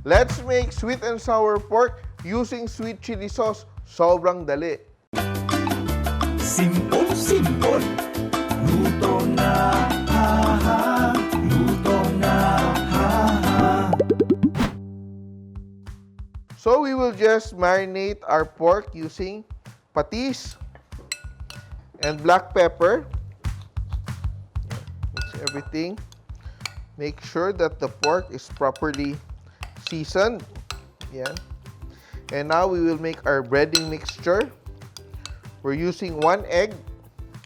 Let's make sweet and sour pork using sweet chili sauce. Sobrang dali. Simple, simple. Luto na, ha, ha. Luto na, ha, ha. So we will just marinate our pork using patis and black pepper. Mix everything. Make sure that the pork is properly seasoned. Yan. And now we will make our breading mixture. We're using 1 egg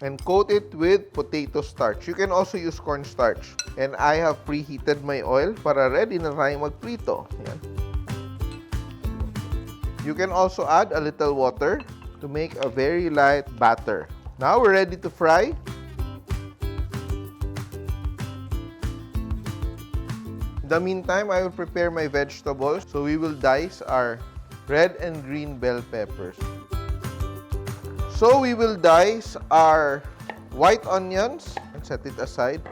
and coat it with potato starch. You can also use cornstarch. And I have preheated my oil para ready na tayong magprito. Yan. You can also add a little water to make a very light batter. Now we're ready to fry. In the meantime, I will prepare my vegetables. So we will dice our red and green bell peppers. So we will dice our white onions and set it aside.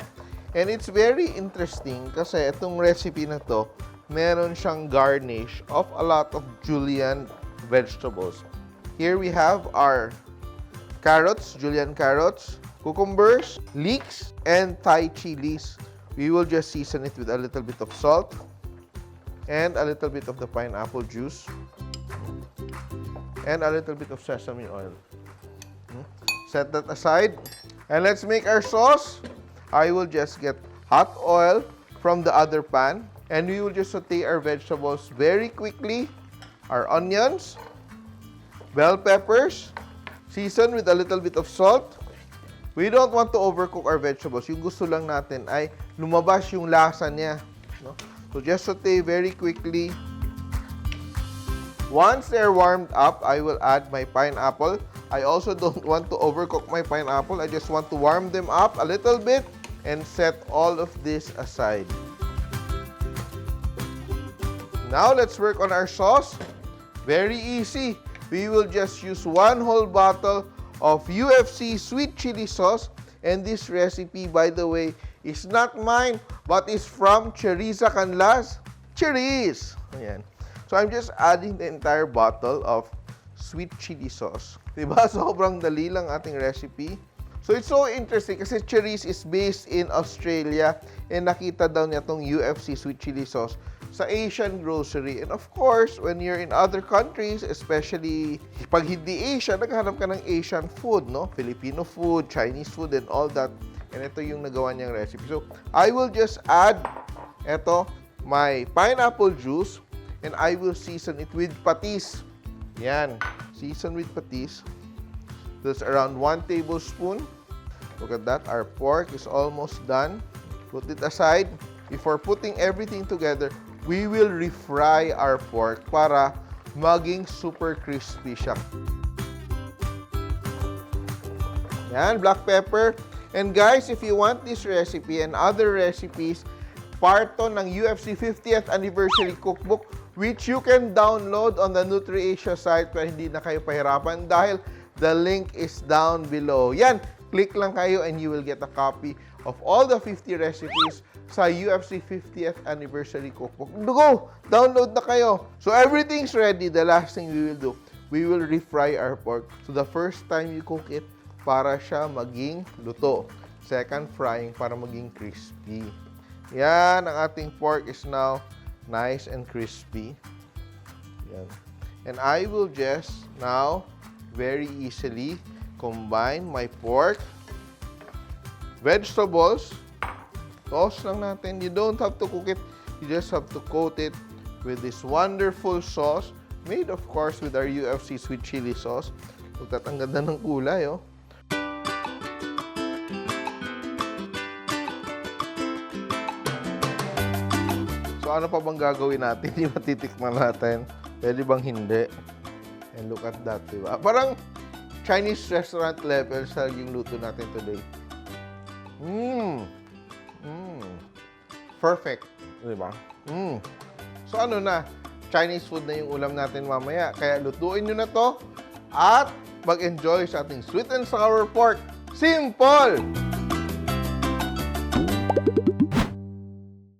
And it's very interesting kasi itong recipe na to, meron siyang garnish of a lot of julienne vegetables. Here we have our carrots, julienne carrots, cucumbers, leeks, and Thai chilies. We will just season it with a little bit of salt and a little bit of the pineapple juice and a little bit of sesame oil. Set that aside. And let's make our sauce. I will just get hot oil from the other pan. And we will just saute our vegetables very quickly. Our onions, bell peppers, season with a little bit of salt. We don't want to overcook our vegetables. Yung gusto lang natin ay lumabas yung lasa niya. No? So just saute very quickly. Once they're warmed up, I will add my pineapple. I also don't want to overcook my pineapple. I just want to warm them up a little bit and set all of this aside. Now, let's work on our sauce. Very easy. We will just use 1 whole bottle of UFC sweet chili sauce. And this recipe, by the way, is not mine, but is from Cherriza Canlaz. Cherriz! Ayan. So, I'm just adding the entire bottle of sweet chili sauce. Diba? Sobrang dali lang ating recipe. So, it's so interesting kasi Cherriz is based in Australia and nakita daw niya itong UFC sweet chili sauce sa Asian grocery. And of course, when you're in other countries, especially pag hindi Asia, naghahanap ka ng Asian food, no? Filipino food, Chinese food, and all that. And ito yung nagawa niyang recipe. So, I will just add my pineapple juice and I will season it with patis. Yan. Season with patis. That's around 1 tablespoon. Look at that. Our pork is almost done. Put it aside. Before putting everything together, we will refry our pork para maging super crispy siya. Yan, black pepper. And guys, if you want this recipe and other recipes, part to ng UFC 50th Anniversary Cookbook, which you can download on the NutriAsia site para hindi na kayo pahirapan dahil the link is down below. Yan, click lang kayo and you will get a copy of all the 50 recipes sa UFC 50th Anniversary Cookbook. Go! Download na kayo. So everything's ready. The last thing we will do, we will refry our pork. So the first time you cook it, para siya maging luto. Second, frying para maging crispy. Yan, ang ating pork is now nice and crispy. Yan. And I will just now very easily combine my pork, vegetables. Toss lang natin. You don't have to cook it. You just have to coat it with this wonderful sauce made, of course, with our UFC sweet chili sauce. Look at ang ganda ng kulay, oh. So, ano pa bang gagawin natin? Yung matitikman natin. Pwede bang hindi? And look at that, diba? Parang Chinese restaurant level sa yung luto natin today. Perfect. Diba? So ano na, Chinese food na yung ulam natin mamaya. Kaya lutuin nyo na to at mag-enjoy sa ating sweet and sour pork. Simple!